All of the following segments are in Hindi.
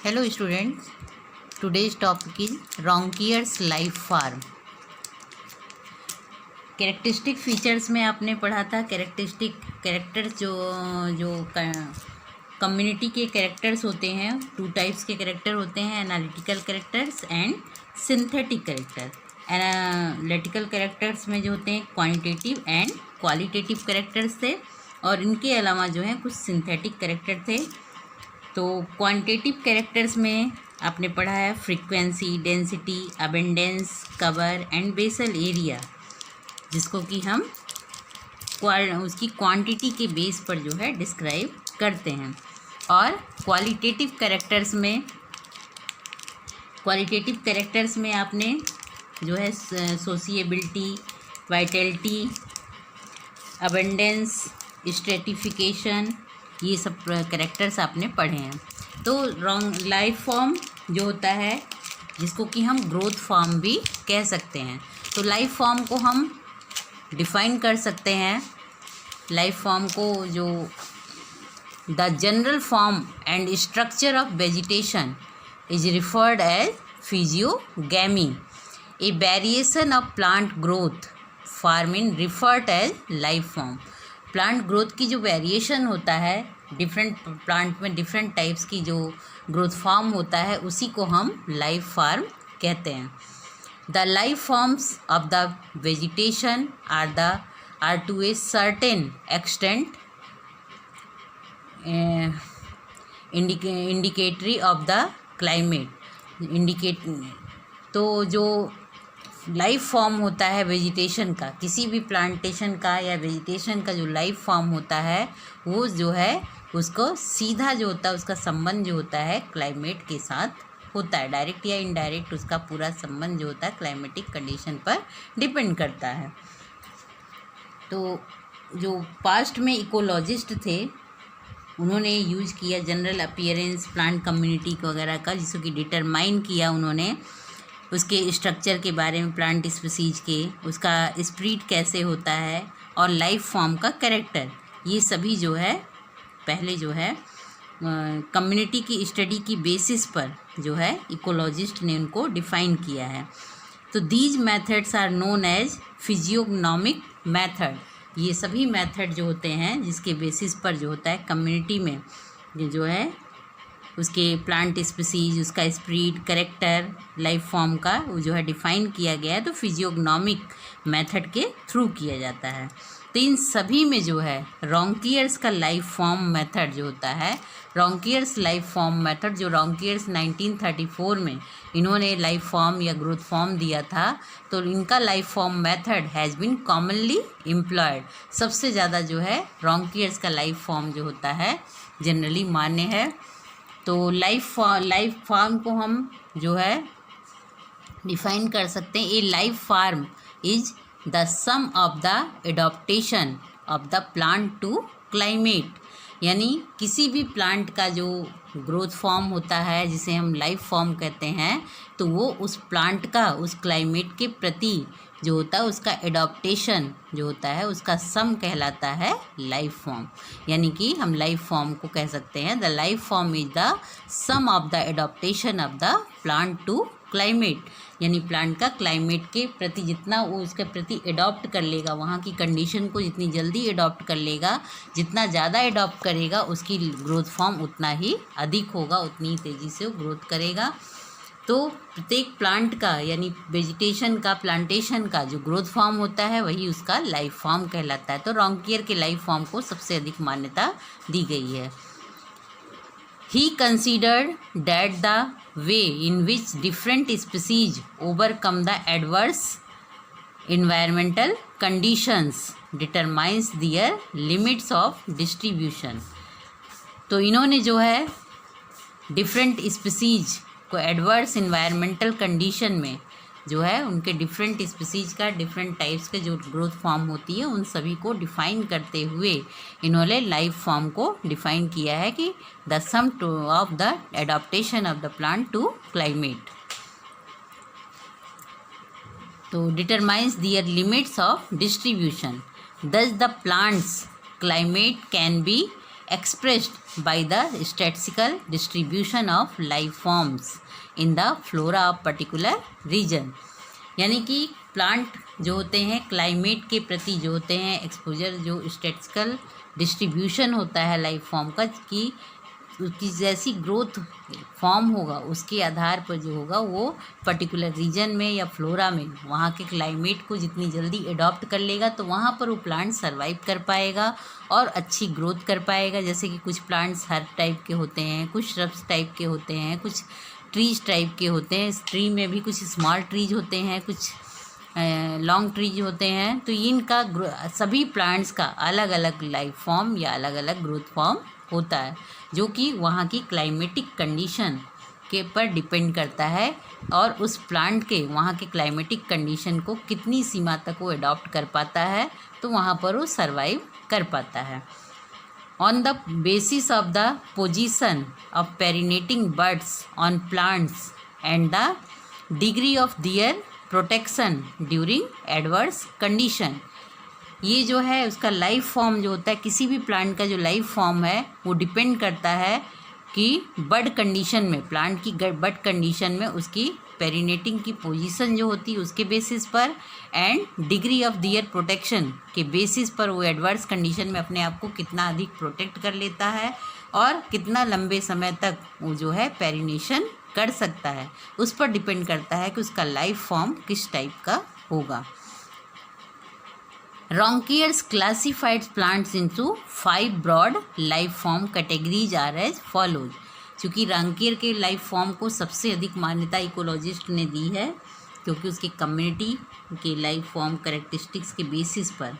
Hello students, today's topic is Ronkier's life farm. Characteristic features में आपने पढ़ा था कैरेक्टर्स जो कम्युनिटी के कैरेक्टर्स होते हैं। टू टाइप्स के कैरेक्टर होते हैं, analytical characters and synthetic character. Analytical characters में जो होते हैं क्वांटिटेटिव एंड क्वालिटेटिव कैरेक्टर्स थे, और इनके अलावा जो है कुछ सिंथेटिक कैरेक्टर थे। तो क्वांटिटेटिव कैरेक्टर्स में आपने पढ़ा है frequency, density, abundance, cover and basal area, जिसको कि हम उसकी क्वांटिटी के बेस पर जो है डिस्क्राइब करते हैं। और क्वालिटेटिव कैरेक्टर्स में आपने जो है सोशिएबिलिटी, वाइटैलिटी, अबेंडेंस, स्ट्रेटिफिकेशन, ये सब कैरेक्टर्स आपने पढ़े हैं। तो लाइफ फॉर्म जो होता है, जिसको कि हम ग्रोथ फॉर्म भी कह सकते हैं। तो लाइफ फॉर्म को हम डिफाइन कर सकते हैं। लाइफ फॉर्म को जो the general form and structure of vegetation is referred as physiognomy, a variation of plant growth farming referred as life form. Plant growth की जो वेरिएशन होता है, डिफरेंट प्लांट में डिफरेंट टाइप्स की जो ग्रोथ फॉर्म होता है, उसी को हम लाइफ फॉर्म कहते हैं। The life forms of the vegetation are to a certain extent indicatory of the climate. तो जो लाइफ फॉर्म होता है वेजिटेशन का, किसी भी प्लांटेशन का या वेजिटेशन का जो लाइफ फॉर्म होता है, वो जो है उसको सीधा जो होता है, उसका संबंध जो होता है क्लाइमेट के साथ होता है। डायरेक्ट या इनडायरेक्ट उसका पूरा संबंध जो होता है क्लाइमेटिक कंडीशन पर डिपेंड करता है। तो जो पास्ट में इकोलॉजिस्ट थे, उन्होंने यूज किया जनरल अपीयरेंस प्लांट कम्युनिटी वगैरह का, जिसको कि डिटरमाइन किया उन्होंने, उसके स्ट्रक्चर के बारे में, प्लांट स्पीसीज के, उसका स्प्रीड कैसे होता है, और लाइफ फॉर्म का कैरेक्टर, ये सभी जो है पहले जो है कम्युनिटी की स्टडी की बेसिस पर जो है इकोलॉजिस्ट ने उनको डिफाइन किया है। तो these methods are known as physiognomic method. ये सभी मेथड जो होते हैं जिसके बेसिस पर जो होता है कम्युनिटी में जो है उसके प्लांट स्पीसीज, उसका स्प्रीड, कैरेक्टर, लाइफ फॉर्म का वो जो है डिफाइन किया गया है, तो फिजियोग्नोमिक मेथड के थ्रू किया जाता है। तो इन सभी में जो है रोंकियर्स का लाइफ फॉर्म मेथड जो होता है, रोंकियर्स लाइफ फॉर्म मेथड, जो रोंकियर्स 1934 में इन्होंने लाइफ फॉर्म या ग्रोथ फॉर्म दिया था, तो इनका life form method has been commonly employed. सबसे ज़्यादा जो है रोंकियर्स का लाइफ फॉर्म जो होता है जनरली मान्य है। तो लाइफ फार्म को हम जो है डिफाइन कर सकते हैं। A life form is the sum of the adaptation of the plant to climate, यानी किसी भी प्लांट का जो ग्रोथ फॉर्म होता है, जिसे हम लाइफ फॉर्म कहते हैं, तो वो उस प्लांट का उस क्लाइमेट के प्रति जो होता है उसका एडॉप्टेशन जो होता है उसका सम कहलाता है लाइफ फॉर्म। यानी कि हम लाइफ फॉर्म को कह सकते हैं the life form is the sum of the adaptation of the plant to climate, यानी प्लांट का क्लाइमेट के प्रति जितना वो उसके प्रति एडॉप्ट कर लेगा, वहाँ की कंडीशन को जितनी जल्दी एडॉप्ट कर लेगा, जितना ज़्यादा एडॉप्ट करेगा, उसकी ग्रोथ फॉर्म उतना ही अधिक होगा, उतनी तेज़ी से वो ग्रोथ करेगा। तो प्रत्येक प्लांट का यानी वेजिटेशन का, प्लांटेशन का जो ग्रोथ फॉर्म होता है वही उसका लाइफ फॉर्म कहलाता है। तो रोंकियर के लाइफ फॉर्म को सबसे अधिक मान्यता दी गई है। He considered that the way in which different species overcome the adverse environmental conditions determines their limits of distribution. तो इन्होंने जो है डिफरेंट स्पीसीज को एडवर्स इन्वायरमेंटल कंडीशन में जो है उनके डिफरेंट स्पीसीज का डिफरेंट टाइप्स के जो ग्रोथ फॉर्म होती है, उन सभी को डिफाइन करते हुए इन्होंने लाइफ फॉर्म को डिफाइन किया है कि the sum of the adaptation of the plant to climate, तो determines their limits of distribution. Thus the plants climate can be expressed by the statistical distribution of life forms in the flora of particular region। यानी कि प्लांट जो होते हैं क्लाइमेट के प्रति जो होते हैं एक्सपोजर, जो स्टैटिस्टिकल डिस्ट्रीब्यूशन होता है लाइफ फॉर्म का, कि उसकी जैसी ग्रोथ फॉर्म होगा उसके आधार पर जो होगा वो पर्टिकुलर रीजन में या फ्लोरा में वहाँ के क्लाइमेट को जितनी जल्दी अडॉप्ट कर लेगा तो वहाँ पर वो प्लांट सर्वाइव कर पाएगा और अच्छी ग्रोथ कर पाएगा। जैसे कि कुछ प्लांट्स हर टाइप के होते हैं, कुछ श्रब्स टाइप के होते हैं, कुछ ट्रीज टाइप के होते हैं। ट्री में भी कुछ स्मॉल ट्रीज होते हैं, कुछ लॉन्ग ट्रीज होते हैं। तो इनका सभी प्लांट्स का अलग अलग लाइफ फॉर्म या अलग अलग ग्रोथ फॉर्म होता है, जो कि वहाँ की क्लाइमेटिक कंडीशन के पर डिपेंड करता है और उस प्लांट के वहाँ के क्लाइमेटिक कंडीशन को कितनी सीमा तक वो अडॉप्ट कर पाता है, तो वहाँ पर वो सर्वाइव कर पाता है। On the basis of the position of perennating birds on plants and the degree of their protection during adverse condition, ये जो है उसका लाइफ फॉर्म जो होता है, किसी भी प्लांट का जो लाइफ फॉर्म है वो डिपेंड करता है कि बर्ड कंडीशन में, प्लांट की बर्ड कंडीशन में उसकी पेरिनेटिंग की पोजीशन जो होती है उसके बेसिस पर and degree of their protection के बेसिस पर वो एडवर्स कंडीशन में अपने आप को कितना अधिक प्रोटेक्ट कर लेता है और कितना लंबे समय तक वो जो है पेरिनेशन कर सकता है, उस पर डिपेंड करता है कि उसका लाइफ फॉर्म किस टाइप का होगा। Ronquiers classified plants into 5 broad life form categories are as follows। चूँकि रॉन्कियर के लाइफ फॉर्म को सबसे अधिक मान्यता इकोलॉजिस्ट ने दी है, क्योंकि उसके कम्युनिटी के लाइफ फॉर्म कैरेक्टरिस्टिक्स के बेसिस पर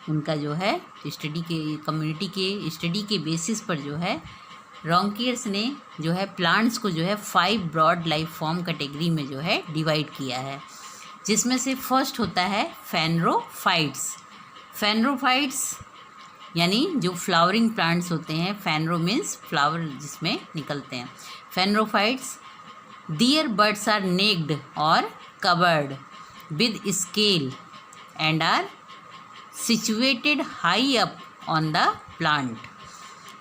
उनका जो है स्टडी के कम्युनिटी के स्टडी के बेसिस पर जो है रॉन्कियर्स ने जो है प्लांट्स को जो है 5 ब्रॉड लाइफ फॉर्म कैटेगरी में जो है डिवाइड किया है, जिसमें से फर्स्ट होता है फेनरोफाइट्स। फेनरोफाइट्स यानी जो फ्लावरिंग प्लांट्स होते हैं, फेनरो मीन्स फ्लावर जिसमें निकलते हैं। Phanerophytes their buds are naked और covered with scale and are situated high up on the plant.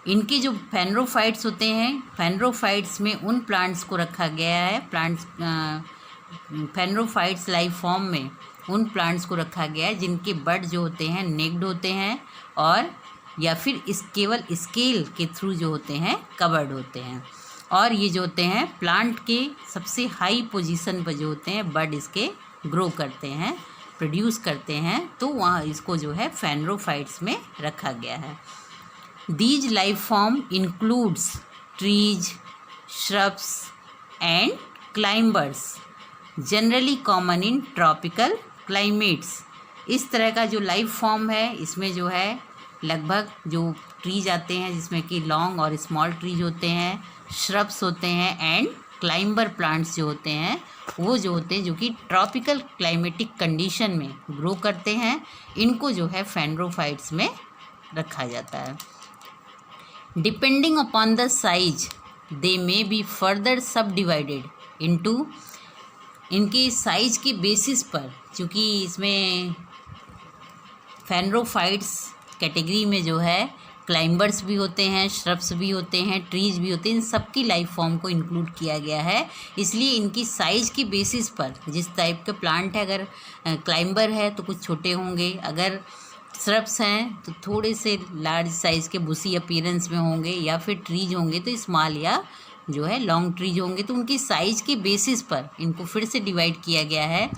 इनके जो फेनरोफाइट्स होते हैं, फेनरोफाइट्स में उन प्लांट्स को रखा गया है, फेनरोफाइट्स लाइफ फॉर्म में उन प्लांट्स को रखा गया है जिनके बड जो होते हैं नेक्ड होते हैं और या फिर केवल स्केल के थ्रू जो होते हैं कवर्ड होते हैं, और ये जो होते हैं प्लांट के सबसे हाई पोजीशन पर जो होते हैं बड इसके ग्रो करते हैं, प्रोड्यूस करते हैं, तो वहाँ इसको जो है फेनरोफाइट्स में रखा गया है। These life form includes trees, shrubs and climbers generally common in tropical climates. इस तरह का जो लाइफ फॉर्म है इसमें जो है लगभग जो ट्रीज आते हैं जिसमें कि लॉन्ग और स्मॉल ट्रीज होते हैं, श्रब्स होते हैं एंड क्लाइंबर प्लांट्स जो होते हैं वो जो होते हैं जो कि ट्रॉपिकल क्लाइमेटिक कंडीशन में ग्रो करते हैं, इनको जो है फेनरोफाइट्स में रखा जाता है। Depending upon the size they may be further सब डिवाइडेड इनटू, इनके साइज के बेसिस पर, क्योंकि इसमें फेनरोफाइट्स कैटेगरी में जो है क्लाइंबर्स भी होते हैं, श्रब्स भी होते हैं, ट्रीज भी होते हैं, इन सबकी लाइफ फॉर्म को इंक्लूड किया गया है। इसलिए इनकी साइज़ के बेसिस पर जिस टाइप के प्लांट है, अगर क्लाइंबर है तो कुछ छोटे होंगे, अगर श्रब्स हैं तो थोड़े से लार्ज साइज़ के बुशी अपीयरेंस में होंगे, या फिर ट्रीज होंगे तो स्मॉल या जो है लॉन्ग ट्रीज होंगे। तो उनकी साइज़ के बेसिस पर इनको फिर से डिवाइड किया गया है।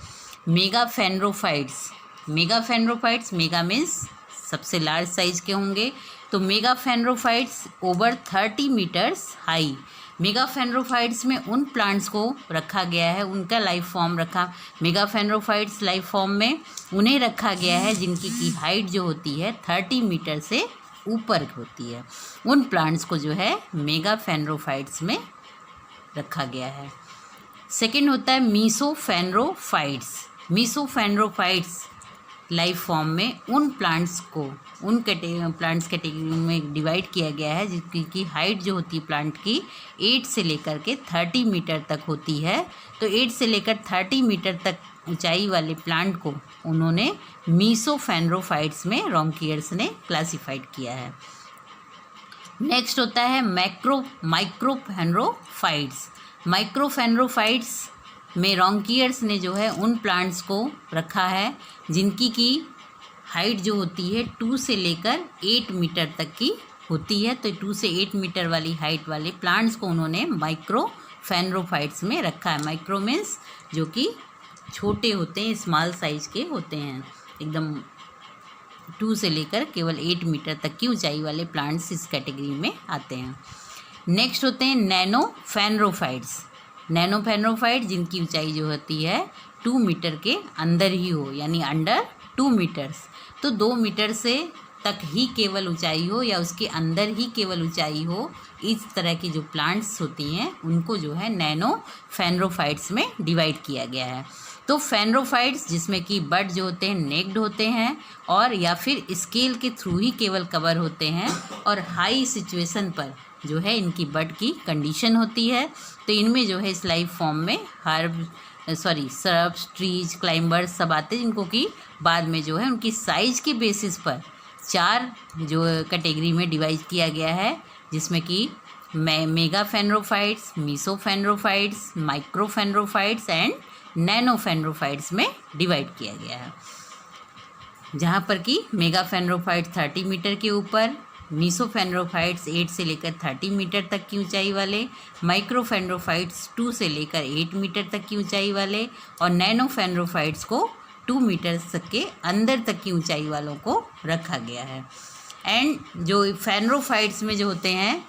Mega phanerophytes, mega phanerophytes, mega means सबसे लार्ज साइज़ के होंगे, तो mega phanerophytes over 30 meters high. Mega phanerophytes में उन प्लांट्स को रखा गया है, उनका लाइफ फॉर्म रखा, मेगा फेनरोफाइट्स लाइफ फॉर्म में उन्हें रखा गया है जिनकी की हाइट जो होती है 30 मीटर से ऊपर होती है, उन प्लांट्स को जो है मेगा फेनरोफाइट्स में रखा गया है। सेकंड होता है मीसोफेनरोफाइट्स। मीसोफेनरोफाइट्स लाइफ फॉर्म में उन प्लांट्स को उन प्लांट्स कैटेगरी में डिवाइड किया गया है जिनकी हाइट जो होती है प्लांट की 8 से लेकर के 30 मीटर तक होती है। तो 8 से लेकर 30 मीटर तक ऊंचाई वाले प्लांट को उन्होंने मीसोफेनरोफाइट्स में रॉन्कियर्स ने क्लासिफाइड किया है। नेक्स्ट होता है माइक्रोफेनरोफाइट्स। माइक्रोफेनरोफाइट्स में रॉन्कियर्स ने जो है उन प्लांट्स को रखा है जिनकी की हाइट जो होती है 2 से लेकर 8 मीटर तक की होती है। तो 2 से 8 मीटर वाली हाइट वाले प्लांट्स को उन्होंने माइक्रोफेनरोफाइट्स में रखा है। माइक्रो मीन्स जो कि छोटे होते हैं, स्मॉल साइज़ के होते हैं, एकदम 2 से लेकर केवल 8 मीटर तक की ऊंचाई वाले प्लांट्स इस कैटेगरी में आते हैं। नेक्स्ट होते हैं नैनोफेनरोफाइट्स। नैनोफेनरोफाइट जिनकी ऊंचाई जो होती है 2 मीटर के अंदर ही हो, यानी अंडर 2 मीटर्स। तो 2 मीटर से तक ही केवल ऊंचाई हो या उसके अंदर ही केवल ऊंचाई हो, इस तरह की जो प्लांट्स होती हैं उनको जो है नैनोफेनरोफाइट्स में डिवाइड किया गया है। तो फेनरोफाइट्स जिसमें कि बड जो होते हैं नेक्ड होते हैं और या फिर स्केल के थ्रू ही केवल कवर होते हैं और हाई सिचुएशन पर जो है इनकी बड की कंडीशन होती है। तो इनमें जो है इस लाइफ फॉर्म में श्रब्स, ट्रीज, क्लाइंबर्स सब आते हैं, जिनको कि बाद में जो है उनकी साइज के बेसिस पर 4 जो कैटेगरी में डिवाइड किया गया है, जिसमें कि मेगाफेनरोफाइट्स, मीसोफेनरोफाइट्स, माइक्रोफेनरोफाइट्स एंड नैनोफेनरोफाइट्स में डिवाइड किया गया है। जहाँ पर कि मेगाफेनरोफाइट्स 30 मीटर के ऊपर, मीसोफेनरोफाइट्स 8 से लेकर 30 मीटर तक की ऊंचाई वाले, माइक्रोफेनरोफाइट्स 2 से लेकर 8 मीटर तक की ऊंचाई वाले और नैनोफेनरोफाइट्स को 2 मीटर तक के अंदर तक की ऊंचाई वालों को रखा गया है। एंड जो फेनरोफाइट्स में जो होते हैं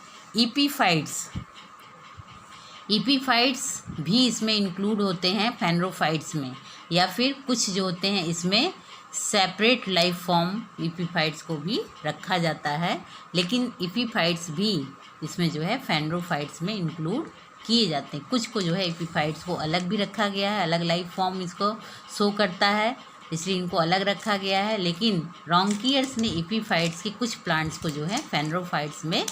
ईपीफाइट्स भी इसमें इंक्लूड होते हैं फेनरोफाइट्स में, या फिर कुछ जो होते हैं इसमें सेपरेट लाइफ फॉर्म ईपीफाइट्स को भी रखा जाता है, लेकिन ईपीफाइट्स भी इसमें जो है फेनरोफाइट्स में इंक्लूड किए जाते हैं। कुछ को जो है ईपीफाइट्स को अलग भी रखा गया है, अलग लाइफ फॉर्म इसको शो करता है, इसलिए इनको अलग रखा गया है। लेकिन रॉन्कियर्स ने ईपीफाइट्स के कुछ प्लांट्स को जो है फेनरोफाइट्स में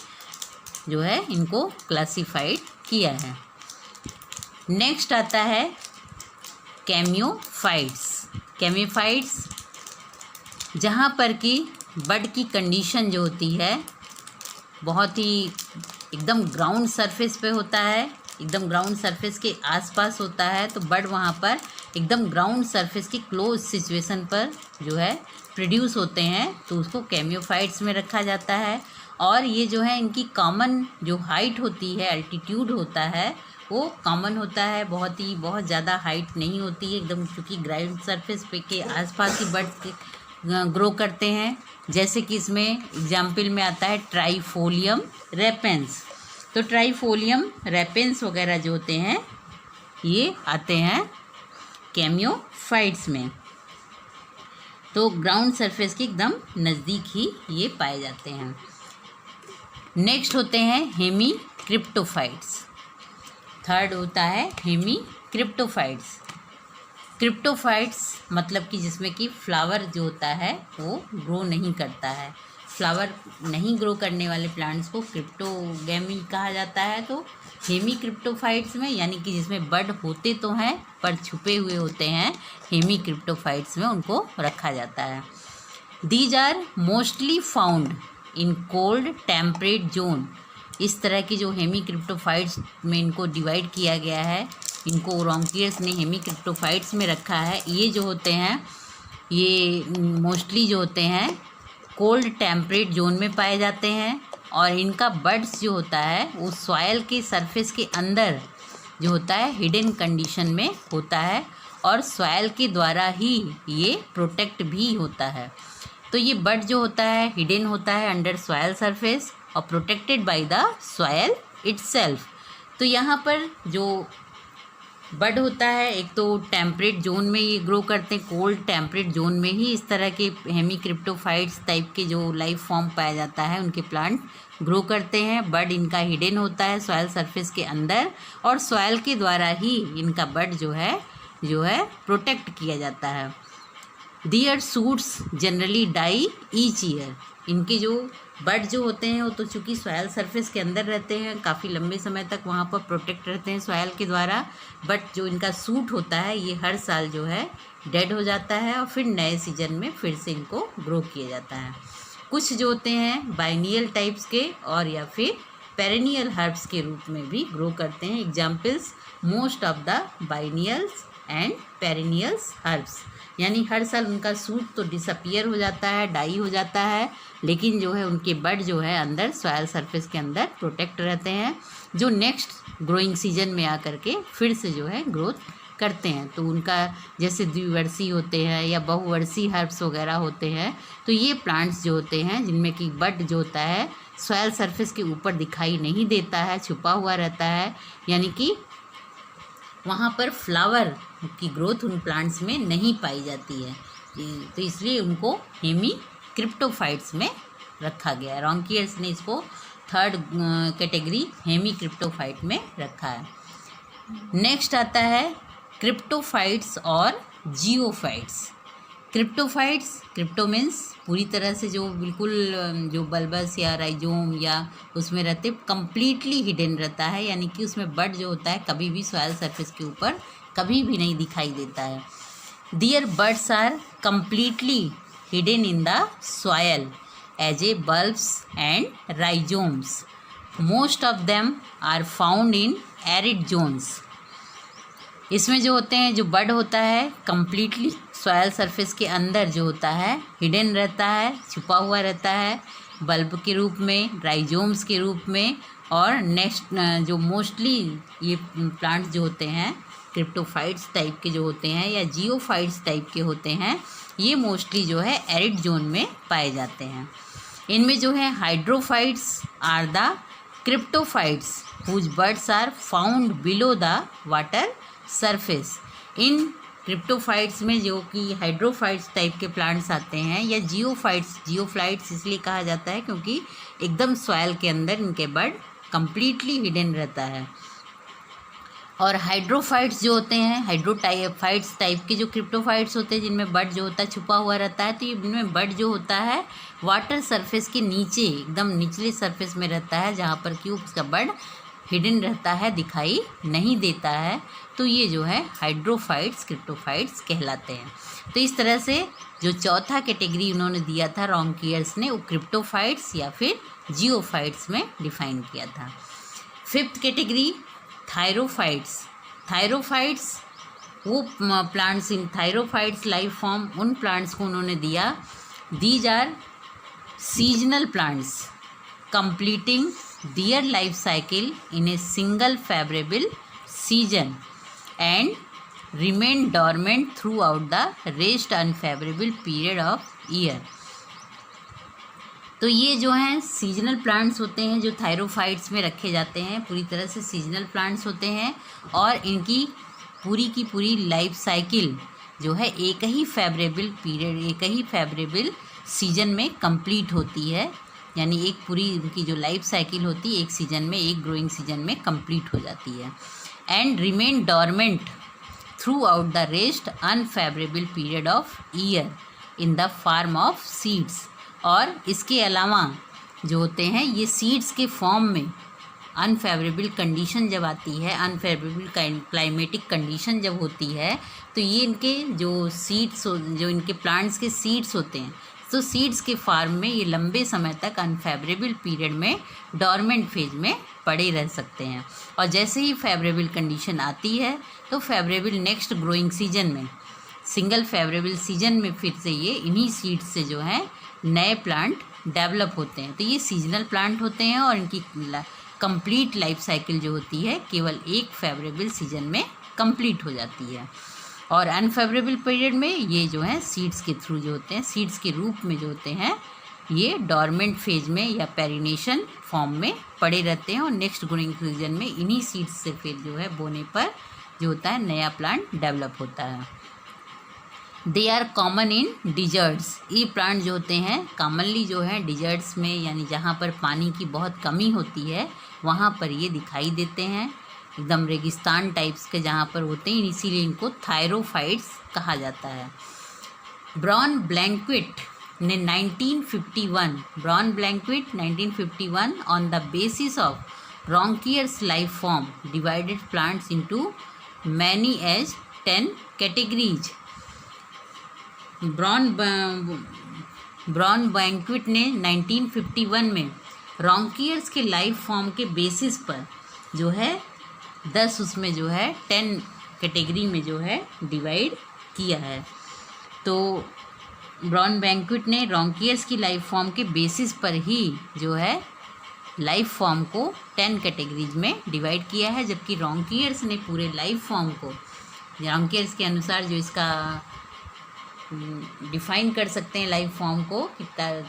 जो है इनको क्लासिफाइड किया है। नेक्स्ट आता है कैमियोफाइट्स, जहाँ पर कि बड की कंडीशन जो होती है बहुत ही एकदम ग्राउंड सरफेस पे होता है, एकदम ग्राउंड सरफेस के आसपास होता है। तो बड वहाँ पर एकदम ग्राउंड सरफेस की क्लोज सिचुएशन पर जो है प्रोड्यूस होते हैं, तो उसको कैमियोफाइट्स में रखा जाता है। और ये जो है इनकी कॉमन जो हाइट होती है, एल्टीट्यूड होता है, वो कॉमन होता है, बहुत ज़्यादा हाइट नहीं होती है एकदम, क्योंकि ग्राउंड सरफेस पे के आसपास ही बर्ड्स ग्रो करते हैं। जैसे कि इसमें एग्जाम्पल में आता है ट्राइफोलियम रेपेंस। तो ट्राइफोलियम रेपेंस वगैरह जो होते हैं ये आते हैं कैमियोफाइट्स में। तो ग्राउंड सरफेस के एकदम नज़दीक ही ये पाए जाते हैं। नेक्स्ट होते हैं हेमीक्रिप्टोफाइट्स। थर्ड होता है हेमीक्रिप्टोफाइट्स। क्रिप्टोफाइट्स मतलब कि जिसमें कि फ्लावर जो होता है वो ग्रो नहीं करता है। फ्लावर नहीं ग्रो करने वाले प्लांट्स को क्रिप्टोगैमी कहा जाता है। तो हेमीक्रिप्टोफाइट्स में, यानी कि जिसमें बड होते तो हैं पर छुपे हुए होते हैं, हेमीक्रिप्टोफाइट्स में उनको रखा जाता है। These are mostly found in cold temperate zone. इस तरह की जो हेमीक्रिप्टोफाइट्स में इनको डिवाइड किया गया है, इनको रॉन्कियर्स ने हेमीक्रिप्टोफाइट्स में रखा है। ये जो होते हैं ये मोस्टली जो होते हैं कोल्ड टेम्परेट जोन में पाए जाते हैं, और इनका बड्स जो होता है वो सॉयल के सरफेस के अंदर जो होता है हिडन कंडीशन में होता है, और सॉयल के द्वारा ही ये प्रोटेक्ट भी होता है। तो ये बड जो होता है हिडन होता है अंडर सॉयल सरफेस और protected by the soil itself. तो यहाँ पर जो बड होता है, एक तो टेम्परेट जोन में ये ग्रो करते हैं, कोल्ड टेम्परेट जोन में ही इस तरह के हेमीक्रिप्टोफाइट्स टाइप के जो लाइफ फॉर्म पाया जाता है उनके प्लांट ग्रो करते हैं। बड इनका हिडन होता है सॉयल सरफेस के अंदर, और सॉयल के द्वारा ही इनका बड जो है प्रोटेक्ट किया जाता है। Their shoots generally die each year. इनके जो बड जो होते हैं वो तो चूँकि सॉयल सरफेस के अंदर रहते हैं, काफ़ी लंबे समय तक वहाँ पर प्रोटेक्ट रहते हैं सॉयल के द्वारा, बट जो इनका सूट होता है ये हर साल जो है डेड हो जाता है और फिर नए सीजन में फिर से इनको ग्रो किया जाता है। कुछ जो होते हैं बाइनियल टाइप्स के और या फिर पेरेनियल हर्ब्स के रूप में भी ग्रो करते हैं। Examples most of the biennials and perennials herbs, यानी हर साल उनका सूट तो डिसअपियर हो जाता है, डाई हो जाता है, लेकिन जो है उनके बड जो है अंदर सॉयल सरफेस के अंदर प्रोटेक्ट रहते हैं, जो नेक्स्ट ग्रोइंग सीजन में आकर के फिर से जो है ग्रोथ करते हैं। तो उनका जैसे द्विवर्षीय होते हैं या बहुवर्षीय हर्ब्स वगैरह होते हैं, तो ये प्लांट्स जो होते हैं जिनमें कि बड जो होता है सॉयल सरफेस के ऊपर दिखाई नहीं देता है, छुपा हुआ रहता है, यानी कि वहाँ पर फ्लावर की ग्रोथ उन प्लांट्स में नहीं पाई जाती है, तो इसलिए उनको हेमी क्रिप्टोफाइट्स में रखा गया है। रॉन्कियर्स ने इसको थर्ड कैटेगरी हेमी क्रिप्टोफाइट में रखा है। नेक्स्ट आता है क्रिप्टोफाइट्स और जियोफाइट्स। क्रिप्टोफाइट्स, क्रिप्टो मीन्स पूरी तरह से जो बिल्कुल जो बल्बस या राइजोम या उसमें रहते कम्प्लीटली हिडन रहता है, यानी कि उसमें बड जो होता है कभी भी सॉयल सरफेस के ऊपर कभी भी नहीं दिखाई देता है। Their buds are completely hidden in the soil as a bulbs and rhizomes. Most of them are found in arid zones. इसमें जो होते हैं जो बड होता है कम्प्लीटली सॉयल सरफेस के अंदर जो होता है हिडन रहता है, छुपा हुआ रहता है, बल्ब के रूप में, राइजोम्स के रूप में, और नेक्स्ट जो मोस्टली ये प्लांट्स जो होते हैं क्रिप्टोफाइट्स टाइप के जो होते हैं या जियोफाइट्स टाइप के होते हैं, ये मोस्टली जो है एरिड जोन में पाए जाते हैं। इनमें जो है hydrophytes are the cryptophytes whose birds are found below the water surface. इन क्रिप्टोफाइट्स में जो कि हाइड्रोफाइट्स टाइप के प्लांट्स आते हैं या जियोफाइट्स इसलिए कहा जाता है क्योंकि एकदम सॉयल के अंदर इनके बड कम्प्लीटली हिडन रहता है। और हाइड्रोफाइट्स जो होते हैं हाइड्रोटाइफाइट्स टाइप के जो क्रिप्टोफाइट्स होते हैं जिनमें बड जो होता है छुपा हुआ रहता है, तो ये इनमें बड जो होता है वाटर सरफेस के नीचे एकदम निचले सरफेस में रहता है, जहाँ पर कि उसका बड हिडन रहता है, दिखाई नहीं देता है, तो ये जो है हाइड्रोफाइट्स क्रिप्टोफाइट्स कहलाते हैं। तो इस तरह से जो चौथा कैटेगरी उन्होंने दिया था रॉन्कियर्स ने, वो क्रिप्टोफाइट्स या फिर जियोफाइट्स में डिफाइन किया था। Fifth category therophytes. थायरोफाइट्स वो प्लांट्स इन थायरोफाइट्स लाइफ फॉर्म उन प्लांट्स को उन्होंने दिया। These are seasonal plants completing their life cycle in a single favorable season and remain dormant throughout the rest unfavorable period of year। तो ये जो हैं सीजनल प्लांट्स होते हैं जो थायरोफाइट्स में रखे जाते हैं, पूरी तरह से सीजनल प्लांट्स होते हैं और इनकी पूरी की पूरी लाइफ साइकिल जो है एक ही फेवरेबल पीरियड, एक ही फेवरेबल सीजन में कंप्लीट होती है, यानी एक पूरी उनकी जो लाइफ साइकिल होती है एक सीजन में, एक ग्रोइंग सीजन में कंप्लीट हो जाती है। And remain dormant through out the rest unfavourable period of year in the form of seeds. और इसके अलावा जो होते हैं ये सीड्स के फॉर्म में अनफेवरेबल कंडीशन जब आती है, अनफेवरेबल क्लाइमेटिक कंडीशन जब होती है, तो ये इनके जो सीड्स जो इनके प्लांट्स के सीड्स होते हैं, तो सीड्स के फार्म में ये लंबे समय तक अनफेवरेबल पीरियड में डॉर्मेंट फेज में पड़े रह सकते हैं। और जैसे ही फेवरेबल कंडीशन आती है तो फेवरेबल नेक्स्ट ग्रोइंग सीजन में, सिंगल फेवरेबल सीजन में फिर से ये इन्हीं सीड्स से जो है नए प्लांट डेवलप होते हैं। तो ये सीजनल प्लांट होते हैं और इनकी कंप्लीट लाइफ साइकिल जो होती है केवल एक फेवरेबल सीजन में कंप्लीट हो जाती है। और अनफेवरेबल पीरियड में ये जो है सीड्स के थ्रू जो होते हैं, सीड्स के रूप में जो होते हैं, ये डॉर्मेंट फेज में या पेरिनेशन फॉर्म में पड़े रहते हैं और नेक्स्ट ग्रोइंग सीजन में इन्हीं सीड्स से फिर जो है बोने पर जो होता है नया प्लांट डेवलप होता है। They are common in deserts. ये प्लांट जो होते हैं कॉमनली जो है डिजर्ट्स में, यानी जहाँ पर पानी की बहुत कमी होती है वहाँ पर ये दिखाई देते हैं, एकदम रेगिस्तान टाइप्स के जहाँ पर होते हैं, इसीलिए इनको थायरोफाइट्स कहा जाता है। ब्रॉन ब्लैंक्विट ने 1951 on the basis of Raunkiaer's life form divided plants into many as 10 categories. Braun Blanquet ने 1951 में रोंकियर्स के लाइफ फॉर्म के बेसिस पर जो है 10 उसमें जो है 10 कैटेगरी में जो है डिवाइड किया है। तो ब्रॉन बैंक्विट ने रोंकियर्स की लाइफ फॉर्म के बेसिस पर ही जो है लाइफ फॉर्म को 10 कैटेगरीज में डिवाइड किया है, जबकि रोंकियर्स ने पूरे लाइफ फॉर्म को रोंकियर्स के अनुसार जो इसका डिफाइन कर सकते हैं लाइफ फॉर्म को, कितना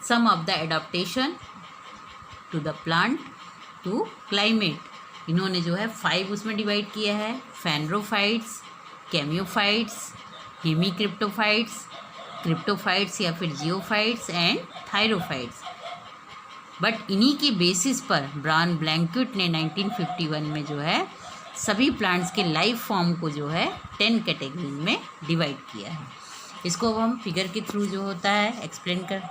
sum of the adaptation to the plant to climate, इन्होंने जो है 5 उसमें डिवाइड किया है। फेनरोफाइट्स, कैमियोफाइट्स, हेमीक्रिप्टोफाइट्स, क्रिप्टोफाइट्स या फिर जियोफाइट्स एंड थायरोफाइट्स। बट इन्हीं के बेसिस पर ब्रॉन बैंक्विट ने 1951 में जो है सभी प्लांट्स के लाइफ फॉर्म को जो है 10 कैटेगरी में डिवाइड किया है। इसको अब हम फिगर के थ्रू जो होता है एक्सप्लेन कर।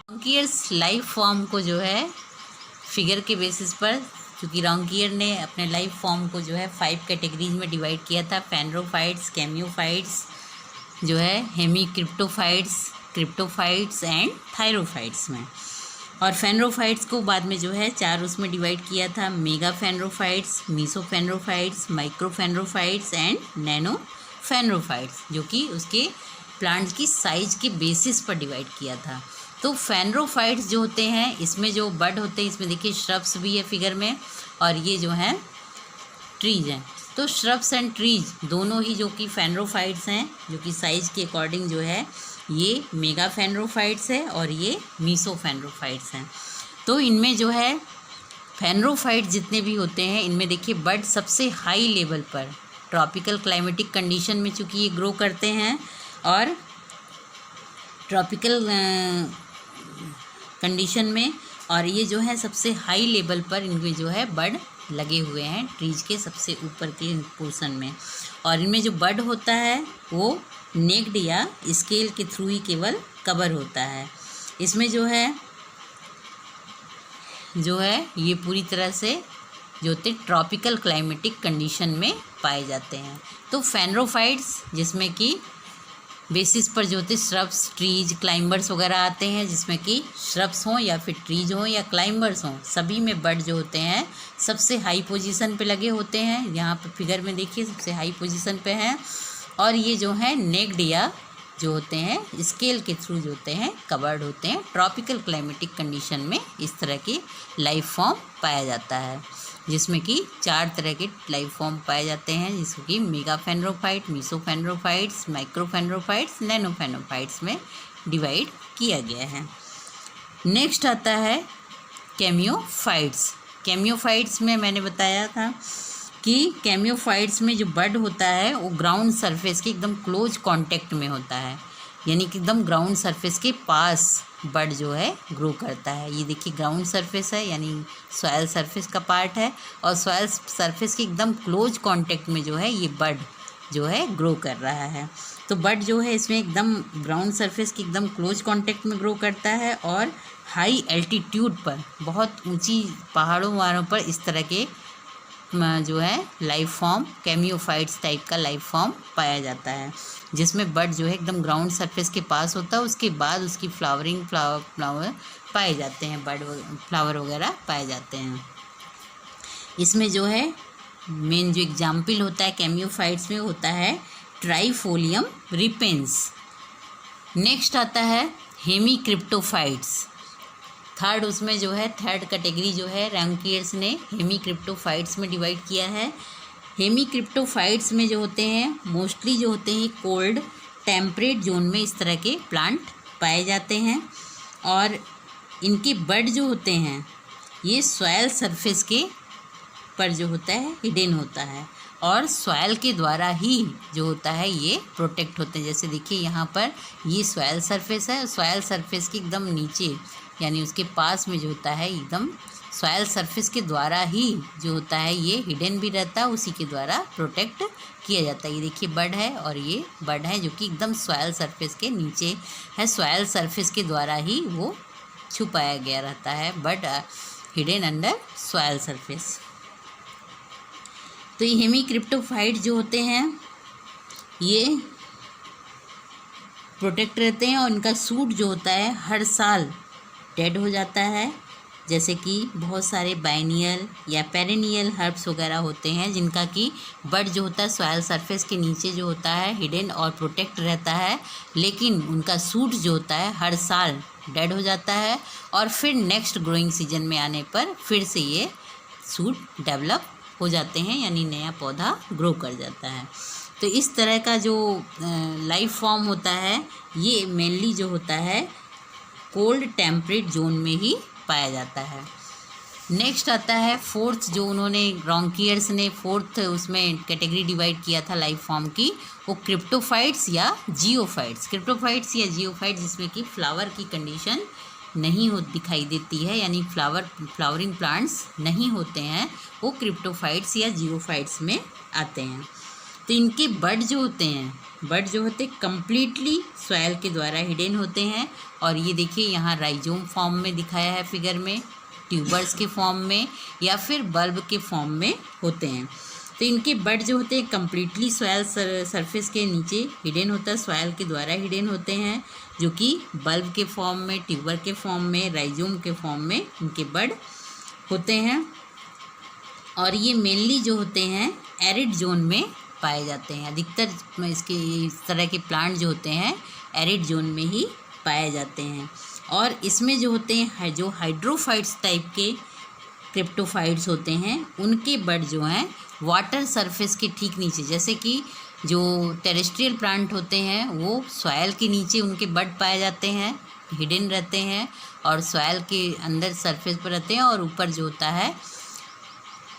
रोंकियर्स लाइफ फॉर्म को जो है फिगर के बेसिस पर, क्योंकि रोंकियर ने अपने लाइफ फॉर्म को जो है 5 कैटेगरीज में डिवाइड किया था, फेनरोफाइट्स, कैमियोफाइट्स, जो है हेमीक्रिप्टोफाइट्स, क्रिप्टोफाइट्स एंड थायरोफाइट्स में। और फेनरोफाइट्स को बाद में जो है 4 उसमें डिवाइड किया था, मेगा फेनरोफाइट्स, मीसोफेनरोफाइट्स, माइक्रोफेनरोफाइट्स एंड नैनोफेनरोफाइट्स, जो कि उसके प्लांट्स की साइज के बेसिस पर डिवाइड किया था। तो फेनरोफाइट्स जो होते हैं इसमें जो बड होते हैं, इसमें देखिए श्रब्स भी है फिगर में, और ये जो हैं ट्रीज हैं। तो श्रब्स एंड ट्रीज दोनों ही जो कि फेनरोफाइट्स हैं, जो कि साइज़ के अकॉर्डिंग जो है ये मेगा फेनरोफाइट्स है और ये मीसोफेनरोफाइट्स हैं। तो इनमें जो है फेनरोफाइट्स जितने भी होते हैं इनमें देखिए बड सबसे हाई लेवल पर ट्रॉपिकल क्लाइमेटिक कंडीशन में चूँकि ये ग्रो करते हैं, और ट्रॉपिकल कंडीशन में, और ये जो है सबसे हाई लेवल पर इनमें जो है बड लगे हुए हैं ट्रीज के सबसे ऊपर के पोर्शन में। और इनमें जो बड होता है वो नेक्ड या स्केल के थ्रू ही केवल कवर होता है। इसमें जो है ये पूरी तरह से जो होते ट्रॉपिकल क्लाइमेटिक कंडीशन में पाए जाते हैं। तो फेनरोफाइट्स जिसमें कि बेसिस पर जो होते श्रब्स, ट्रीज, क्लाइंबर्स वगैरह आते हैं, जिसमें कि श्रब्स हों या फिर ट्रीज हों या क्लाइंबर्स हों, सभी में बड जो होते हैं सबसे हाई पोजीशन पे लगे होते हैं। यहाँ पे फिगर में देखिए सबसे हाई पोजीशन पे हैं, और ये जो है नेक्ड या जो होते हैं स्केल के थ्रू जो होते हैं कवर्ड होते हैं। ट्रॉपिकल क्लाइमेटिक कंडीशन में इस तरह की लाइफ फॉर्म पाया जाता है, जिसमें कि 4 तरह के लाइफ फॉर्म पाए जाते हैं, जिसको कि मेगा फेनरोफाइट, मीसोफेनरोफाइट्स, माइक्रोफेनरोफाइट्स, नैनोफेनरोफाइट्स में डिवाइड किया गया है। नेक्स्ट आता है कैमियोफाइट्स। कैमियोफाइट्स में मैंने बताया था कि कैमियोफाइट्स में जो बड होता है वो ग्राउंड सरफेस के एकदम क्लोज कांटेक्ट में होता है, यानी कि एकदम ग्राउंड सरफेस के पास बड जो है ग्रो करता है। ये देखिए ग्राउंड सरफेस है, यानी सॉयल सरफेस का पार्ट है, और सॉयल सरफेस के एकदम क्लोज कांटेक्ट में जो है ये बड जो है ग्रो कर रहा है। तो बड जो है इसमें एकदम ग्राउंड सरफेस के एकदम क्लोज कांटेक्ट में ग्रो करता है, और हाई एल्टीट्यूड पर, बहुत ऊंची पहाड़ों वहाड़ों पर इस तरह के जो है लाइफ फॉर्म कैमियोफाइट्स टाइप का लाइफ फॉर्म पाया जाता है, जिसमें बड जो है एकदम ग्राउंड सरफेस के पास होता है। उसके बाद उसकी फ्लावर पाए जाते हैं, बड फ्लावर वगैरह पाए जाते हैं। इसमें जो है मेन जो एग्जाम्पल होता है कैमियोफाइट्स में होता है ट्राइफोलियम रिपेंस। नेक्स्ट आता है हेमीक्रिप्टोफाइट्स। थर्ड उसमें जो है थर्ड कैटेगरी जो है रोंकियर्स ने हेमीक्रिप्टोफाइट्स में डिवाइड किया है। हेमीक्रिप्टोफाइट्स में जो होते हैं मोस्टली जो होते हैं कोल्ड टेम्परेट जोन में इस तरह के प्लांट पाए जाते हैं, और इनके बड जो होते हैं ये सॉयल सरफेस के पर जो होता है हिडन होता है, और सॉयल के द्वारा ही जो होता है ये प्रोटेक्ट होते हैं। जैसे देखिए यहाँ पर ये सॉयल सरफेस है, सॉयल सरफेस के एकदम नीचे यानी उसके पास में जो होता है एकदम सॉयल सरफेस के द्वारा ही जो होता है ये हिडन भी रहता है, उसी के द्वारा प्रोटेक्ट किया जाता है। ये देखिए बड है, और ये बड है जो कि एकदम सॉयल सरफेस के नीचे है, सॉयल सरफेस के द्वारा ही वो छुपाया गया रहता है, बड हिडन अंडर सॉयल सरफेस। तो ये हेमीक्रिप्टोफाइट जो होते हैं ये प्रोटेक्ट रहते हैं और इनका सूट जो होता है हर साल डेड हो जाता है। जैसे कि बहुत सारे बाइनियल या पेरेनियल हर्ब्स वगैरह होते हैं जिनका कि बड जो होता है सॉयल सरफेस के नीचे जो होता है हिडन और प्रोटेक्ट रहता है, लेकिन उनका सूट जो होता है हर साल डेड हो जाता है और फिर नेक्स्ट ग्रोइंग सीजन में आने पर फिर से ये सूट डेवलप हो जाते हैं, यानी नया पौधा ग्रो कर जाता है। तो इस तरह का जो लाइफ फॉर्म होता है ये मेनली जो होता है कोल्ड टेम्परेट जोन में ही पाया जाता है। नेक्स्ट आता है फोर्थ, जो उन्होंने रॉन्कियर्स ने फोर्थ उसमें कैटेगरी डिवाइड किया था लाइफ फॉर्म की, वो क्रिप्टोफाइट्स या जियोफाइट्स। क्रिप्टोफाइट्स या जियोफाइट्स जिसमें कि फ्लावर की कंडीशन नहीं हो दिखाई देती है, यानी फ्लावरिंग प्लांट्स नहीं होते हैं, वो क्रिप्टोफाइट्स या जियोफाइट्स में आते हैं। तो इनके बड जो होते हैं कम्प्लीटली सॉयल के द्वारा हिडन होते हैं। और ये देखिए यहाँ राइजोम फॉर्म में दिखाया है फिगर में, ट्यूबर्स के फॉर्म में या फिर बल्ब के फॉर्म में होते हैं। तो इनके बड जो होते हैं कम्प्लीटली सॉयल सरफेस के नीचे हिडन होता है, सॉयल के द्वारा हिडन होते हैं, जो कि बल्ब के फॉर्म में, ट्यूबर के फॉर्म में, राइजोम के फॉर्म में इनके बड होते हैं। और ये मेनली जो होते हैं एरिड जोन में पाए जाते हैं। अधिकतर इसके इस तरह के प्लांट जो होते हैं एरिड जोन में ही पाए जाते हैं। और इसमें जो होते हैं जो हाइड्रोफाइट्स टाइप के क्रिप्टोफाइट्स होते हैं उनके बड जो हैं वाटर सरफेस के ठीक नीचे, जैसे कि जो टेरेस्ट्रियल प्लांट होते हैं वो सॉयल के नीचे उनके बड पाए जाते हैं, हिडन रहते हैं और सॉयल के अंदर सरफेस पर रहते हैं, और ऊपर जो होता है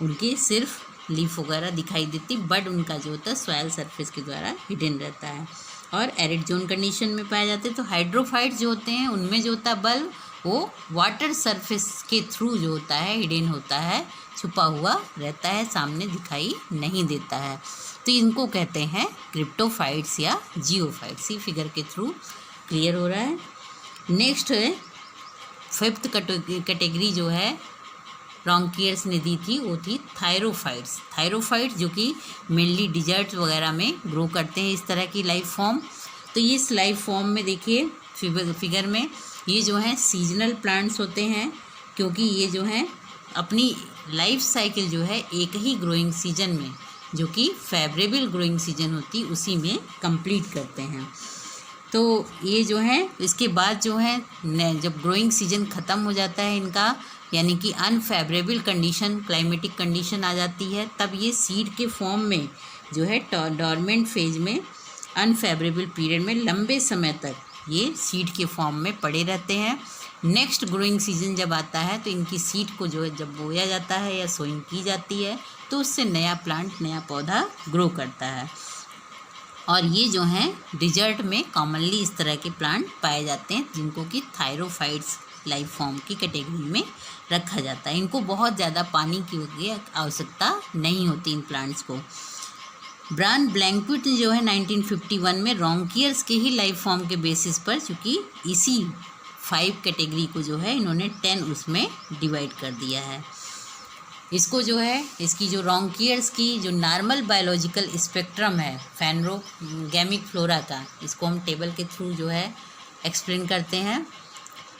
उनकी सिर्फ लीफ वगैरह दिखाई देती, बड उनका जो होता है सॉयल सरफेस के द्वारा हिडन रहता है और एरिड जोन कंडीशन में पाए जाते हैं। तो हाइड्रोफाइट्स जो होते हैं उनमें जो होता है बल्ब वो वाटर सरफेस के थ्रू जो होता है हिडन होता है, छुपा हुआ रहता है, सामने दिखाई नहीं देता है। तो इनको कहते हैं क्रिप्टोफाइट्स या जियोफाइट्स। ये फिगर के थ्रू क्लियर हो रहा है। नेक्स्ट है फिफ्थ कैटेगरी जो है रॉन्कियर्स ने दी थी, वो थी थायरोफाइट्स। थायरोफाइट्स जो कि मेनली डिजर्ट वगैरह में ग्रो करते हैं इस तरह की लाइफ फॉर्म। तो ये इस लाइफ फॉर्म में देखिए फिगर में ये जो है सीजनल प्लांट्स होते हैं, क्योंकि ये जो है अपनी लाइफ साइकिल जो है एक ही ग्रोइंग सीजन में, जो कि फेवरेबल ग्रोइंग सीजन होती उसी में कंप्लीट करते हैं। तो ये जो है इसके बाद जो है जब ग्रोइंग सीजन ख़त्म हो जाता है इनका, यानी कि अनफेवरेबल कंडीशन, क्लाइमेटिक कंडीशन आ जाती है, तब ये सीड के फॉर्म में जो है डॉर्मेंट फेज में अनफेवरेबल पीरियड में लंबे समय तक ये सीड के फॉर्म में पड़े रहते हैं। नेक्स्ट ग्रोइंग सीजन जब आता है तो इनकी सीड को जो है जब बोया जाता है या सोइंग की जाती है तो उससे नया प्लांट, नया पौधा ग्रो करता है। और ये जो हैं डिजर्ट में कॉमनली इस तरह के प्लांट पाए जाते हैं, जिनको कि थायरोफाइट्स लाइफ फॉर्म की कैटेगरी में रखा जाता है। इनको बहुत ज़्यादा पानी की आवश्यकता नहीं होती इन प्लांट्स को। ब्रायन ब्लैंकविट जो है 1951 में रॉन्कियर्स के ही लाइफ फॉर्म के बेसिस पर, चूँकि इसी 5 कैटेगरी को जो है इन्होंने 10 उसमें डिवाइड कर दिया है। इसको जो है इसकी जो रॉन्कियर्स की जो नॉर्मल बायोलॉजिकल स्पेक्ट्रम है फेनरोगैमिक फ्लोरा का, इसको हम टेबल के थ्रू जो है एक्सप्लेन करते हैं।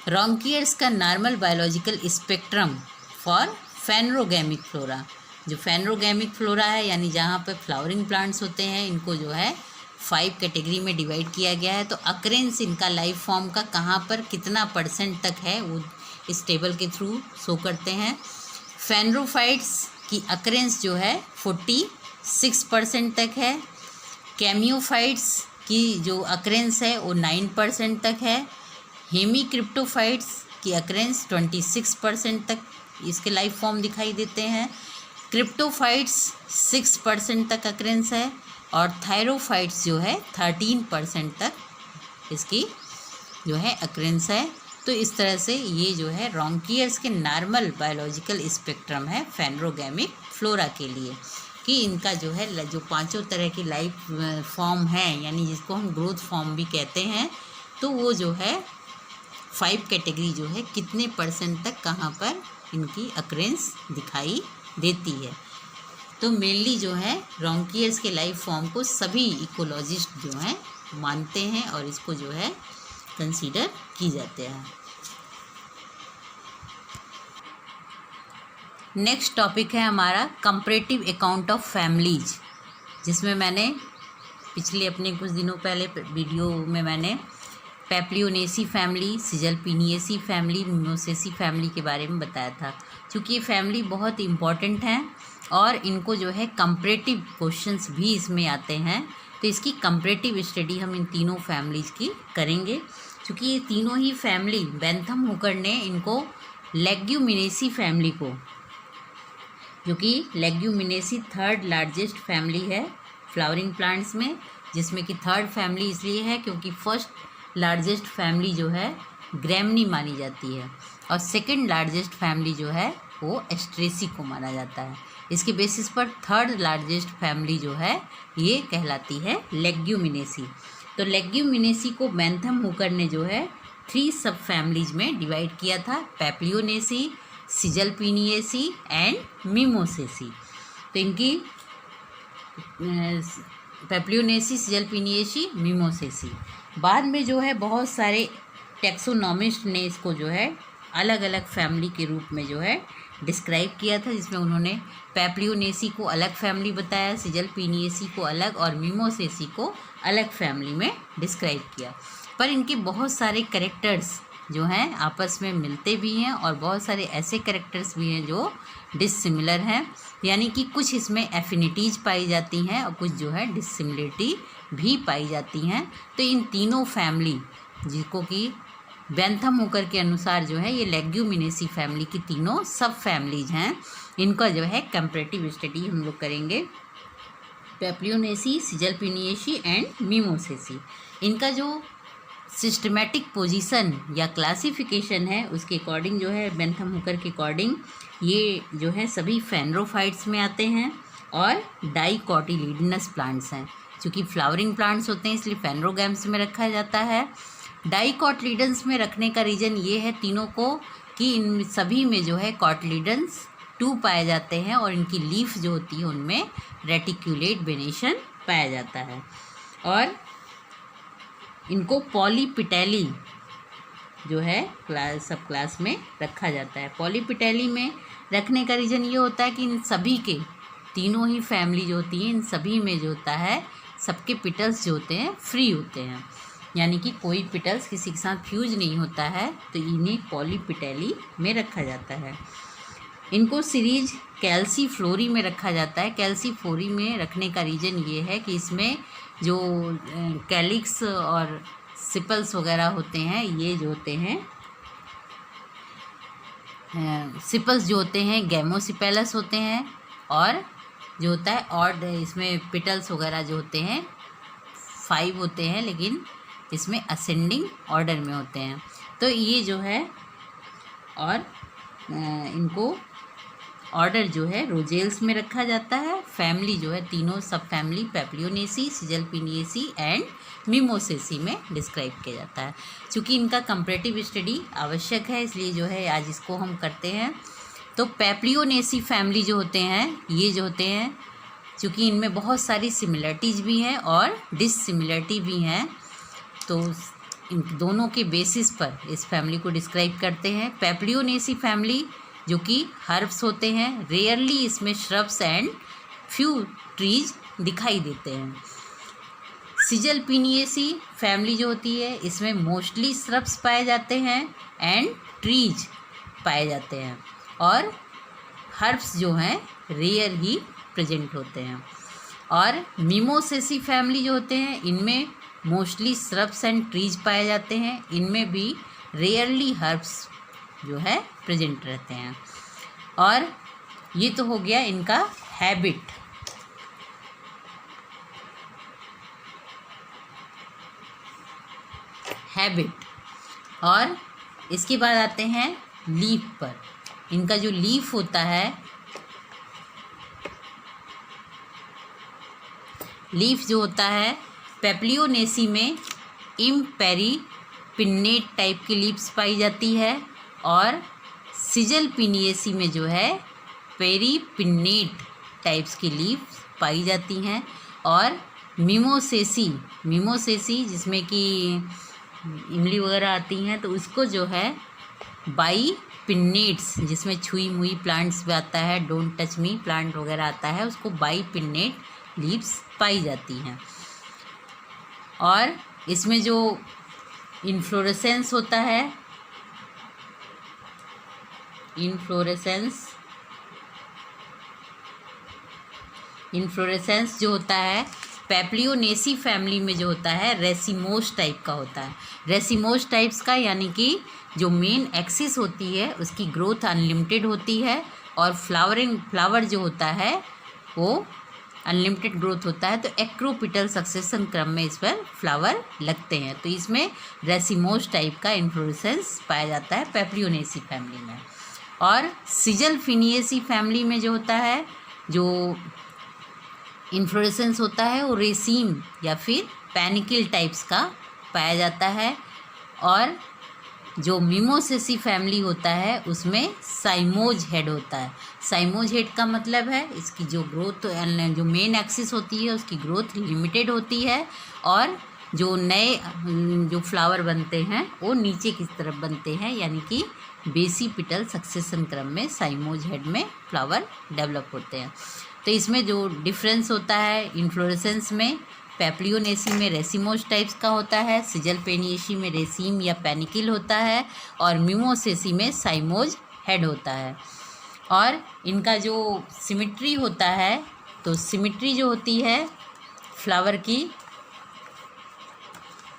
रॉन्कियर्स का normal biological spectrum for phanerogamic flora, जो फेनरोगैमिक फ्लोरा है यानी जहाँ पर फ्लावरिंग प्लांट्स होते हैं, इनको जो है 5 कैटेगरी में डिवाइड किया गया है। तो अकरेंस इनका लाइफ फॉर्म का कहाँ पर कितना % तक है वो इस टेबल के थ्रू शो करते हैं। फेनरोफाइट्स की अकरेंस जो है 46% तक है। कैमियोफाइट्स की जो अकरेंस है वो 9% तक है। हेमीक्रिप्टोफाइट्स की अकरेंस 26% तक इसके लाइफ फॉर्म दिखाई देते हैं। क्रिप्टोफाइट्स 6% तक अकरेंस है और थायरोफाइट्स जो है 13% तक इसकी जो है अकरेंस है। तो इस तरह से ये जो है रॉन्कियर्स के नॉर्मल बायोलॉजिकल स्पेक्ट्रम है फेनरोगैमिक फ्लोरा के लिए, कि इनका जो है जो 5 तरह की लाइफ फॉर्म है, यानी जिसको हम ग्रोथ फॉर्म भी कहते हैं, तो वो जो है 5 कैटेगरी जो है कितने % तक कहाँ पर इनकी अकरेंस दिखाई देती है। तो मेनली जो है रॉन्कियर्स के लाइफ फॉर्म को सभी इकोलॉजिस्ट जो हैं मानते हैं और इसको जो है कंसीडर की जाते हैं। नेक्स्ट टॉपिक है हमारा कंपैरेटिव अकाउंट ऑफ फैमिलीज, जिसमें मैंने पिछले अपने कुछ दिनों पहले वीडियो में मैंने पेप्लियोनेसी फैमिली, सिजलपिनिएसी फैमिली, मिमोसेसी फैमिली के बारे में बताया था। क्योंकि ये फैमिली बहुत इम्पॉर्टेंट हैं और इनको जो है कंपैरेटिव क्वेश्चंस भी इसमें आते हैं, तो इसकी कंपैरेटिव स्टडी हम इन तीनों फैमिलीज़ की करेंगे। क्योंकि ये तीनों ही फैमिली बेंथम हुकर ने इनको लेग्यूमिनेसी फैमिली को, जो कि लेग्यूमिनेसी थर्ड लार्जेस्ट फैमिली है फ्लावरिंग प्लांट्स में, जिसमें कि थर्ड फैमिली इसलिए है क्योंकि फर्स्ट लार्जेस्ट फैमिली जो है ग्रैमनी मानी जाती है और सेकंड लार्जेस्ट फैमिली जो है वो एस्ट्रेसी को माना जाता है। इसके बेसिस पर थर्ड लार्जेस्ट फैमिली जो है ये कहलाती है लेग्यूमिनेसी। तो लेग्यूमिनेसी को बेंथम हुकर ने जो है 3 सब फैमिलीज में डिवाइड किया था, पेप्लियोनेसी, सिजलपिनिएसी एंड मिमोसेसी। तो इनकी पेप्लियोनेसी, सिजलपिनिएसी, मिमोसेसी। बाद में जो है बहुत सारे टेक्सोनॉमिस्ट ने इसको जो है अलग अलग फैमिली के रूप में जो है डिस्क्राइब किया था, जिसमें उन्होंने पेप्लियोनेसी को अलग फैमिली बताया, सिजलपिनिएसी को अलग और मिमोसेसी को अलग फैमिली में डिस्क्राइब किया। पर इनके बहुत सारे कैरेक्टर्स जो हैं आपस में मिलते भी हैं और बहुत सारे ऐसे कैरेक्टर्स भी हैं जो डिससिमिलर हैं, यानी कि कुछ इसमें एफिनिटीज़ पाई जाती हैं और कुछ जो है डिससिमिलरिटी भी पाई जाती हैं। तो इन तीनों फैमिली, जिसको कि बेंथम हुकर के अनुसार जो है ये लेग्यूमिनेसी फैमिली की तीनों सब फैमिलीज हैं, इनका जो है कंपैरेटिव स्टडी हम लोग करेंगे। पेप्लियोनेसी, सिजलपिनिएसी एंड मिमोसेसी, इनका जो सिस्टमेटिक पोजीशन या क्लासिफिकेशन है उसके अकॉर्डिंग जो है बेंथम हुकर के अकॉर्डिंग ये जो है सभी फेनरोफाइट्स में आते हैं और डाइकोटिलिडनस प्लांट्स हैं। क्योंकि फ्लावरिंग प्लांट्स होते हैं इसलिए फेनरोगैम्स में रखा जाता है। डाइकोटिलिडन्स में रखने का रीज़न ये है तीनों को कि इन सभी में जो है कोटिलिडन्स 2 पाए जाते हैं और इनकी लीफ जो होती है उनमें रेटिक्यूलेट वेनेशन पाया जाता है। और इनको पॉलीपिटेली जो है सब क्लास में रखा जाता है। पॉलीपिटेली में रखने का रीज़न ये होता है कि इन सभी के तीनों ही फैमिली जो होती है इन सभी में जो होता है सबके पिटल्स जो होते हैं फ्री होते हैं, यानी कि कोई पिटल्स किसी के साथ फ्यूज नहीं होता है, तो इन्हें पॉलीपिटेली में रखा जाता है। इनको सीरीज कैल्सीफ्लोरी में रखा जाता है। कैल्सीफ्लोरी में रखने का रीज़न ये है कि इसमें जो कैलिक्स और सिपल्स वगैरह होते हैं, ये जो होते हैं सिपल्स जो होते हैं गैमोसिपेलस होते हैं, और जो होता है और इसमें पिटल्स वगैरह जो होते हैं 5 होते हैं, लेकिन इसमें असेंडिंग ऑर्डर में होते हैं। तो ये जो है और इनको ऑर्डर जो है रोजेल्स में रखा जाता है। फैमिली जो है तीनों सब फैमिली पेप्लियोनेसी, सिजलपिनिएसी एंड मिमोसेसी में डिस्क्राइब किया जाता है। चूँकि इनका कंपैरेटिव स्टडी आवश्यक है इसलिए जो है आज इसको हम करते हैं। तो पेप्लियोनेसी फैमिली जो होते हैं ये जो होते हैं, चूँकि इनमें बहुत सारी सिमिलरिटीज़ भी हैं और डिससिमिलरिटी भी हैं, तो इन दोनों के बेसिस पर इस फैमिली को डिस्क्राइब करते हैं। पेप्लियोनेसी फैमिली जो कि हर्ब्स होते हैं, रेयरली इसमें श्रब्स एंड फ्यू ट्रीज दिखाई देते हैं। सिजलपिनिएसी फैमिली जो होती है इसमें मोस्टली श्रब्स पाए जाते हैं एंड ट्रीज पाए जाते हैं, और हर्ब्स जो हैं रेयर ही प्रेजेंट होते हैं। और मिमोसेसी फैमिली जो होते हैं इनमें मोस्टली श्रब्स एंड ट्रीज पाए जाते हैं, इनमें भी रेयरली हर्ब्स जो है प्रेजेंट रहते हैं। और ये तो हो गया इनका हैबिट। और इसके बाद आते हैं लीफ पर। इनका जो लीफ होता है, लीफ जो होता है पेप्लियोनेसी में इम्पेरीपिन्नेट टाइप की लीव्स पाई जाती है, और सिजलपिनिएसी में जो है पेरीपिन्नेट टाइप्स की लीव्स पाई जाती हैं। और मिमोसेसी जिसमें कि इमली वगैरह आती हैं, तो उसको जो है बाई पिन्नेट्स, जिसमें छुई मुई प्लांट्स भी आता है, डोंट टच मी प्लांट वगैरह आता है, उसको बाई पिन्नेट लीव्स पाई जाती हैं। और इसमें जो इन्फ्लोरेसेंस होता है, इन्फ्लोरेसेंस जो होता है पेप्लियोनेसी फैमिली में जो होता है रेसिमोस टाइप का होता है। रेसिमोस टाइप्स का यानी कि जो मेन एक्सिस होती है उसकी ग्रोथ अनलिमिटेड होती है, और फ्लावर जो होता है वो अनलिमिटेड ग्रोथ होता है। तो एक्रोपिटल सक्सेशन क्रम में इस पर फ्लावर लगते हैं। तो इसमें रेसिमोस टाइप का इन्फ्लोरेसेंस पाया जाता है पेप्लियोनेसी फैमिली में। और सिजलफिनिएसी फैमिली में जो होता है, जो इन्फ्लोरेसेंस होता है वो रेसीम या फिर पैनिकल टाइप्स का पाया जाता है। और जो मिमोसेसी फैमिली होता है उसमें साइमोज हेड होता है। साइमोज हेड का मतलब है इसकी जो ग्रोथ, जो मेन एक्सिस होती है उसकी ग्रोथ लिमिटेड होती है, और जो नए जो फ्लावर बनते हैं वो नीचे की तरफ बनते हैं, यानी कि बेसिपिटल सक्सेशन क्रम में साइमोज हेड में फ्लावर डेवलप होते हैं। तो इसमें जो डिफरेंस होता है इन्फ्लोरेसेंस में, पेप्लियोनेसी में रेसिमोस टाइप्स का होता है, सिजलपेनिएसी में रेसीम या पैनिकल होता है, और मिमोसेसी में साइमोज हेड होता है। और इनका जो सिमिट्री होता है, तो सिमिट्री जो होती है फ्लावर की,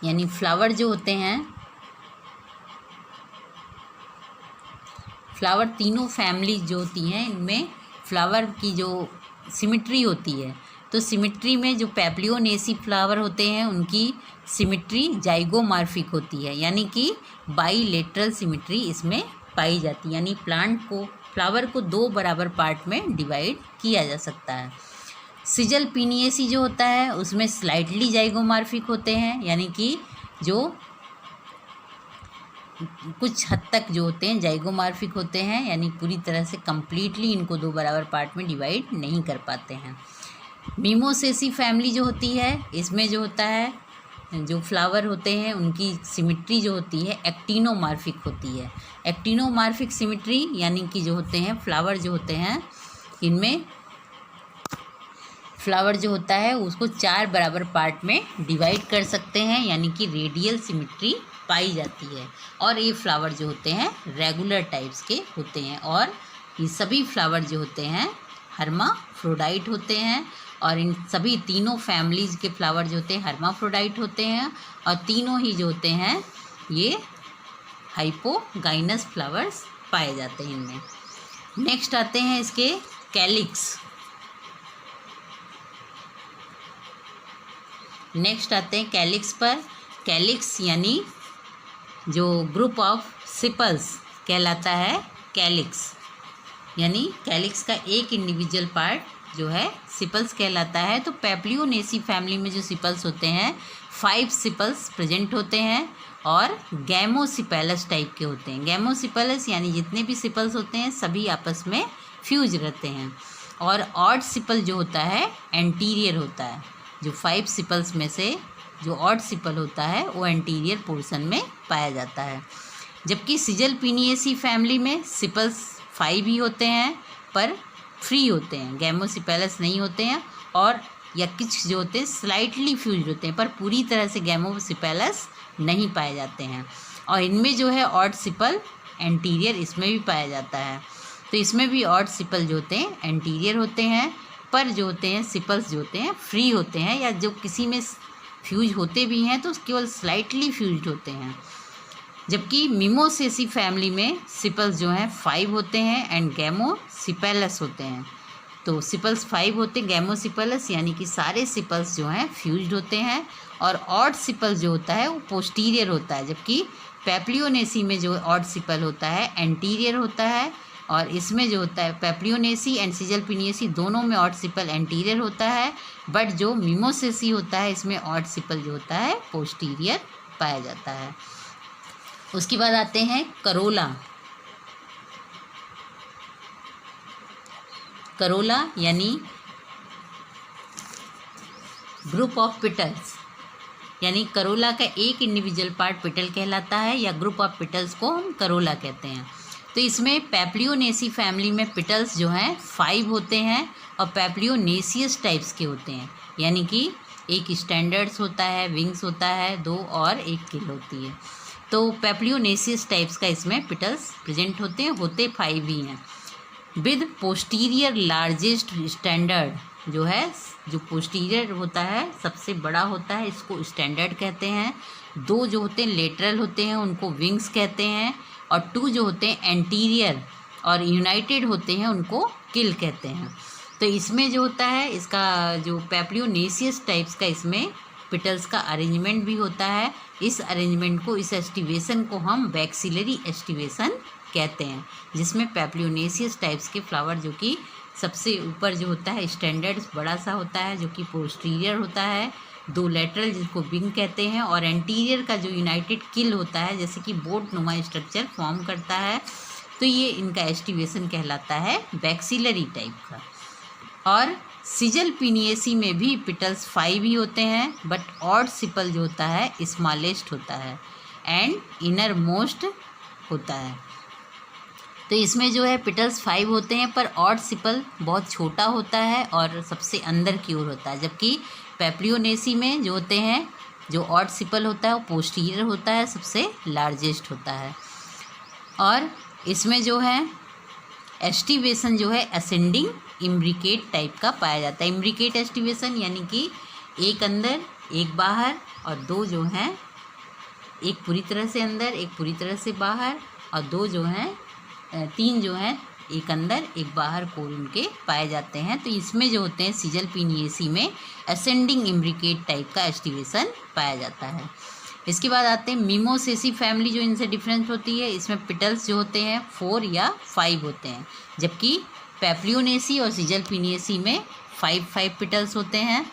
यानी फ्लावर जो होते हैं, फ्लावर तीनों फैमिली जो होती हैं इनमें फ्लावर की जो सिमिट्री होती है, तो सिमिट्री में जो पेप्लियोनेसी फ्लावर होते हैं उनकी सिमिट्री जाइगोमॉर्फिक होती है, यानी कि बाईलेटरल सिमिट्री इसमें पाई जाती है, यानी फ्लावर को दो बराबर पार्ट में डिवाइड किया जा सकता है। सिजलपिनिएसी जो होता है उसमें स्लाइटली जाइगोमॉर्फिक होते हैं, यानी कि जो कुछ हद तक जो होते हैं जाइगोमॉर्फिक होते हैं, यानी पूरी तरह से कम्प्लीटली इनको दो बराबर पार्ट में डिवाइड नहीं कर पाते हैं। मिमोसेसी फैमिली जो होती है इसमें जो होता है, जो फ्लावर होते हैं उनकी सिमिट्री जो होती है एक्टिनोमॉर्फिक होती है। एक्टिनोमॉर्फिक सिमिट्री यानी कि जो होते हैं फ्लावर जो होते हैं, इनमें फ्लावर जो होता है उसको चार बराबर पार्ट में डिवाइड कर सकते हैं, यानी कि रेडियल सिमिट्री पाई जाती है। और ये फ्लावर जो होते हैं रेगुलर टाइप्स के होते हैं, और ये सभी फ्लावर जो होते हैं हर्माफ्रोडाइट होते हैं, और इन सभी तीनों फैमिलीज़ के फ्लावर जो होते हैं हर्माफ्रोडाइट होते हैं, और तीनों ही जो होते हैं ये हाइपोगाइनस फ्लावर्स पाए जाते हैं इनमें। नेक्स्ट आते हैं इसके कैलिक्स। नेक्स्ट आते हैं कैलिक्स पर। कैलिक्स यानी जो ग्रुप ऑफ सिपल्स कहलाता है कैलिक्स, यानी कैलिक्स का एक इंडिविजुअल पार्ट जो है सिपल्स कहलाता है। तो पेप्लियोनेसी फैमिली में जो सिपल्स होते हैं 5 सिपल्स प्रेजेंट होते हैं, और गैमोसिपेलस टाइप के होते हैं। गैमोसिपेलस यानी जितने भी सिपल्स होते हैं सभी आपस में फ्यूज रहते हैं। और ऑड सिपल जो होता है एंटीरियर होता है, जो 5 सिपल्स में से जो ऑड सिपल होता है वो एंटीरियर पोर्शन में पाया जाता है। जबकि सिजलपिनिएसी फैमिली में सिपल्स 5 ही होते हैं पर फ्री होते हैं, गैमोसिपेलस नहीं होते हैं, और या कुछ जो होते हैं स्लाइटली फ्यूज होते हैं पर पूरी तरह से गैमोसिपेलस नहीं पाए जाते हैं। और इनमें जो है ऑड सिपल एंटीरियर इसमें भी पाया जाता है। तो इसमें भी ऑड सिपल जो होते हैं एंटीरियर होते हैं, पर जो होते हैं सिपल्स जो होते हैं फ्री होते हैं, या जो किसी में फ्यूज होते भी हैं तो केवल स्लाइटली फ्यूज्ड होते हैं। जबकि मिमोसेसी फैमिली में सिपल्स जो हैं 5 होते हैं एंड गैमोसिपेलस होते हैं। तो सिपल्स 5 होते हैं, गैमोसिपेलस यानी कि सारे सिपल्स जो हैं फ्यूज्ड होते हैं, और ऑड सिपल जो होता है वो पोस्टीरियर होता है। जबकि पेप्लियोनेसी में जो ऑड सिपल होता है एंटीरियर होता है, और इसमें जो होता है पेप्लियोनेसी एंड सिजलपिनिएसी दोनों में ऑड सिपल एंटीरियर होता है, बट जो मिमोसेसी होता है इसमें ऑड सिपल जो होता है पोस्टीरियर पाया जाता है। उसके बाद आते हैं करोला। करोला यानी ग्रुप ऑफ पिटल्स, यानी करोला का एक इंडिविजुअल पार्ट पिटल कहलाता है, या ग्रुप ऑफ पिटल्स को हम करोला कहते हैं। तो इसमें पैप्लियोनेसी फैमिली में पिटल्स जो हैं 5 होते हैं और पैप्लियोनेसियस टाइप्स के होते हैं, यानी कि एक स्टैंडर्ड्स होता है, विंग्स होता है 2 और एक किल होती है। तो पैप्लियोनेसियस टाइप्स का इसमें पिटल्स प्रेजेंट होते 5 ही हैं। विद पोस्टीरियर लार्जेस्ट स्टैंडर्ड, जो पोस्टीरियर होता है सबसे बड़ा होता है, इसको स्टैंडर्ड कहते हैं। 2 जो होते हैं लेटरल होते हैं उनको विंग्स कहते हैं, और 2 जो होते हैं एंटीरियर और यूनाइटेड होते हैं उनको किल कहते हैं। तो इसमें जो होता है इसका जो पैप्लियोनेसियस टाइप्स का इसमें पिटल्स का अरेंजमेंट भी होता है। इस अरेंजमेंट को, इस एस्टिवेशन को हम वैक्सिलरी एस्टिवेशन कहते हैं, जिसमें पैप्लियोनेसियस टाइप्स के फ्लावर जो कि सबसे ऊपर जो होता है स्टैंडर्ड बड़ा सा होता है जो कि पोस्टीरियर होता है, 2 लेटरल जिसको विंग कहते हैं, और एंटीरियर का जो यूनाइटेड किल होता है जैसे कि बोट नुमा स्ट्रक्चर फॉर्म करता है। तो ये इनका एस्टिवेशन कहलाता है वैक्सिलरी टाइप का। और सिजल पिनियेसी में भी पिटल्स 5 ही होते हैं, बट ऑड सिपल जो होता है स्मॉलेस्ट होता है एंड इनर मोस्ट होता है। तो इसमें जो है पिटल्स 5 होते हैं, पर ऑड सिपल बहुत छोटा होता है और सबसे अंदर की ओर होता है, जबकि पैप्लियोनेसी में जो होते हैं जो ऑड सिपल होता है वो पोस्टीरियर होता है, सबसे लार्जेस्ट होता है। और इसमें जो है एस्टिवेशन जो है असेंडिंग इम्ब्रिकेट टाइप का पाया जाता है। इम्ब्रिकेट एस्टिवेशन यानी कि एक अंदर एक बाहर, और 2 जो हैं एक पूरी तरह से अंदर एक पूरी तरह से बाहर, और 2 जो हैं 3 जो हैं एक अंदर एक बाहर कोर उनके पाए जाते हैं। तो इसमें जो होते हैं सिजल पिनियेसी में असेंडिंग इम्ब्रिकेट टाइप का एस्टिवेशन पाया जाता है। इसके बाद आते हैं मिमोसेसी फैमिली, जो इनसे डिफरेंस होती है। इसमें पिटल्स जो होते हैं 4 या 5 होते हैं, जबकि पैप्लियोनेसी और सिजल पिनियेसी में 5 पिटल्स होते हैं।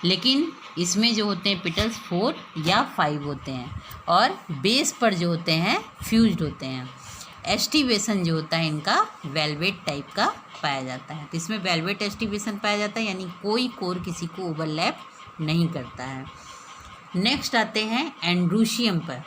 लेकिन इसमें जो होते हैं पिटल्स 4 या 5 होते हैं, और बेस पर जो होते हैं फ्यूज्ड होते हैं। एस्टिवेशन जो होता है इनका वेलवेट टाइप का पाया जाता है। तो इसमें वेलवेट एस्टिवेशन पाया जाता है, यानी कोई कोर किसी को ओवरलैप नहीं करता है। नेक्स्ट आते हैं एंड्रूशियम पर।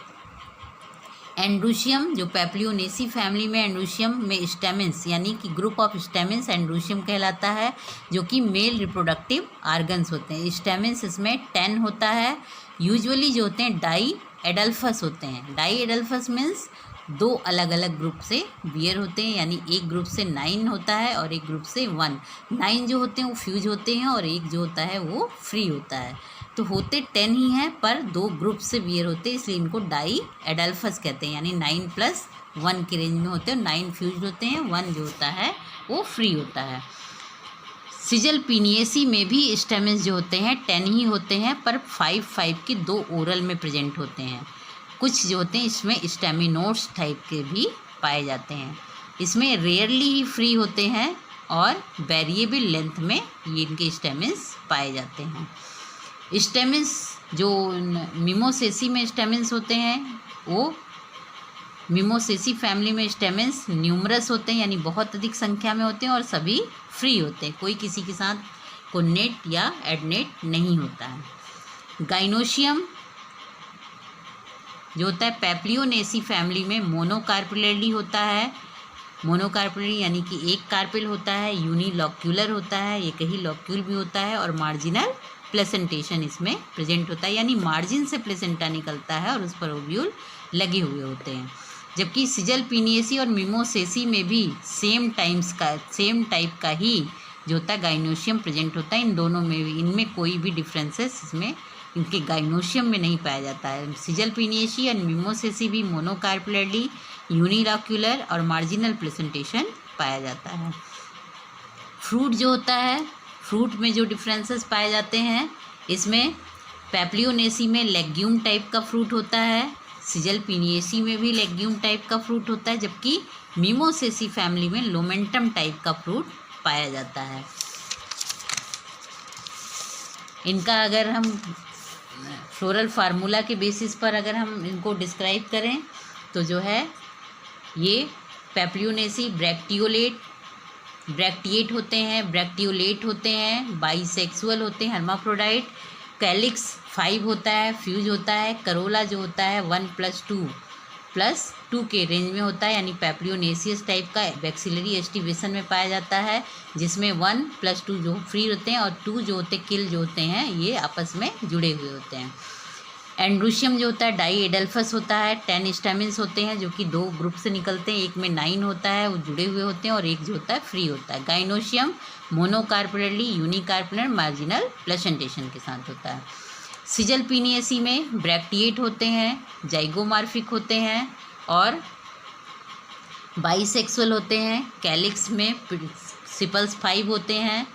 एंड्रूशियम जो पैप्लियोनेसी फैमिली में एंड्रूशियम में स्टेमेंस यानी कि ग्रुप ऑफ स्टेमेंस एंड्रूशियम कहलाता है, जो कि मेल रिप्रोडक्टिव आर्गन्स होते हैं। स्टेमेंस इसमें 10 होता है। यूजुअली जो होते हैं डाई एडल्फस होते हैं। डाई एडल्फस मीन्स 2 अलग अलग ग्रुप से बियर होते हैं, यानी एक ग्रुप से 9 होता है और एक ग्रुप से 1। 9 जो होते हैं वो फ्यूज होते हैं और एक जो होता है वो फ्री होता है। तो होते 10 ही हैं, पर 2 ग्रुप से बियर होते हैं, इसलिए इनको डाई एडल्फस कहते हैं। यानी 9 + 1 के रेंज में होते हैं। 9 फ्यूज होते हैं, 1 जो होता है वो फ्री होता है। सिजल पिनियेसी में भी स्टेमेंस जो होते हैं 10 ही होते हैं, पर 5 के 2 ओरल में प्रेजेंट होते हैं। कुछ जो होते हैं इसमें स्टेमिनोड्स टाइप के भी पाए जाते हैं। इसमें रेयरली ही फ्री होते हैं और वेरिएबल लेंथ में ये इनके स्टेमेंस पाए जाते हैं। स्टेमेंस जो मिमोसेसी में स्टेमेंस होते हैं, वो मिमोसेसी फैमिली में स्टेमेंस न्यूमरस होते हैं, यानी बहुत अधिक संख्या में होते हैं और सभी फ्री होते हैं। कोई किसी के साथ कोनेट या एडनेट नहीं होता है। गाइनोशियम जो होता है पैप्लियोनेसी फैमिली में मोनोकार्पिलरी होता है। मोनोकार्पिलरी यानी कि एक कार्पिल होता है, यूनिलॉक्यूलर होता है, एक ही लॉक्यूल भी होता है, और मार्जिनल प्लेसेंटेशन इसमें प्रेजेंट होता है, यानी मार्जिन से प्लेसेंटा निकलता है और उस पर ओव्यूल लगे हुए होते हैं। जबकि सिजल पिनियेसी और मिमोसेसी में भी सेम टाइप का ही जो होता है गाइनोशियम प्रेजेंट होता है। इन दोनों में भी, इनमें कोई भी डिफरेंसेस इसमें इनके गाइनोशियम में नहीं पाया जाता है। सिजल पिनियेसी और मिमोसेसी भी मोनोकार्पिलरी, यूनिलॉक्यूलर और मार्जिनल प्लेसेंटेशन पाया जाता है। फ्रूट जो होता है, फ्रूट में जो डिफरेंसेस पाए जाते हैं, इसमें पैप्लियोनेसी में लेग्यूम टाइप का फ्रूट होता है, सिजल पिनियेसी में भी लेग्यूम टाइप का फ्रूट होता है, जबकि मिमोसेसी फैमिली में लोमेंटम टाइप का फ्रूट पाया जाता है। इनका अगर हम फ्लोरल फार्मूला के बेसिस पर अगर हम इनको डिस्क्राइब करें तो जो है ये पैप्लियोनेसी ब्रैक्टिएट होते हैं, ब्रैक्टियोलेट होते हैं, बाइसेक्सुअल होते हैं, हर्माफ्रोडाइट। कैलिक्स 5 होता है, फ्यूज होता है। करोला जो होता है 1+2 के रेंज में होता है, यानी पैप्लियोनेसियस टाइप का वैक्सिलरी एस्टिवेशन में पाया जाता है, जिसमें 1+2 जो फ्री होते हैं और 2 जो होते किल जो होते हैं ये आपस में जुड़े हुए होते हैं। एंड्रोशियम जो होता है डाई एडल्फस होता है, 10 स्टेमिन्स होते हैं जो कि 2 ग्रुप से निकलते हैं, एक में 9 होता है वो जुड़े हुए होते हैं और एक जो होता है फ्री होता है। गाइनोशियम मोनोकार्पेटली यूनिकार्पेटल मार्जिनल प्लेसेंटेशन के साथ होता है। सिजल पिनियसी में ब्रैक्टिएट होते हैं, जाइगोमार्फिक होते हैं और बाइसेक्सुअल होते हैं। कैलिक्स में सिपल्स 5 होते हैं,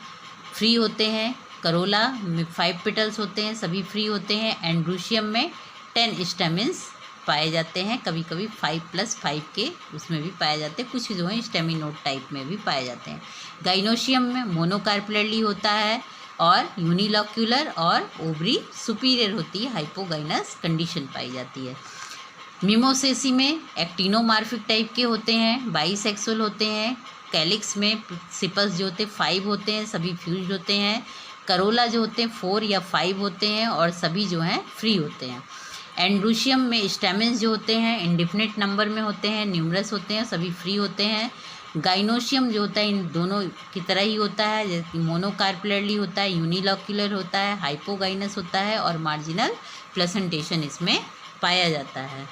फ्री होते हैं। करोला में 5 पेटल्स होते हैं, सभी फ्री होते हैं। एंड्रोशियम में 10 स्टेमिन्स पाए जाते हैं, कभी कभी 5+5 के उसमें भी पाए जाते हैं, कुछ जो है स्टेमिनोड टाइप में भी पाए जाते हैं। गाइनोशियम में मोनोकार्पेटली होता है और यूनिलॉक्यूलर और ओवरी सुपीरियर होती है, हाइपोगाइनस कंडीशन पाई जाती है। मिमोसेसी में एक्टिनोमार्फिक टाइप के होते हैं, बाइसेक्सुअल होते हैं। कैलिक्स में सिपल्स जो होते हैं 5 होते हैं, सभी फ्यूज होते हैं। करोला जो होते हैं 4 या 5 होते हैं और सभी जो हैं फ्री होते हैं। एंड्रोशियम में स्टेमिन्स जो होते हैं इंडिफिनिट नंबर में होते हैं, न्यूमरस होते हैं, सभी फ्री होते हैं। गाइनोशियम जो होता है इन दोनों की तरह ही होता है, जैसे मोनोकार्पेटली होता है, यूनिलॉक्यूलर होता है, हाइपोगाइनस होता है और मार्जिनल प्लेसेंटेशन इसमें पाया जाता है।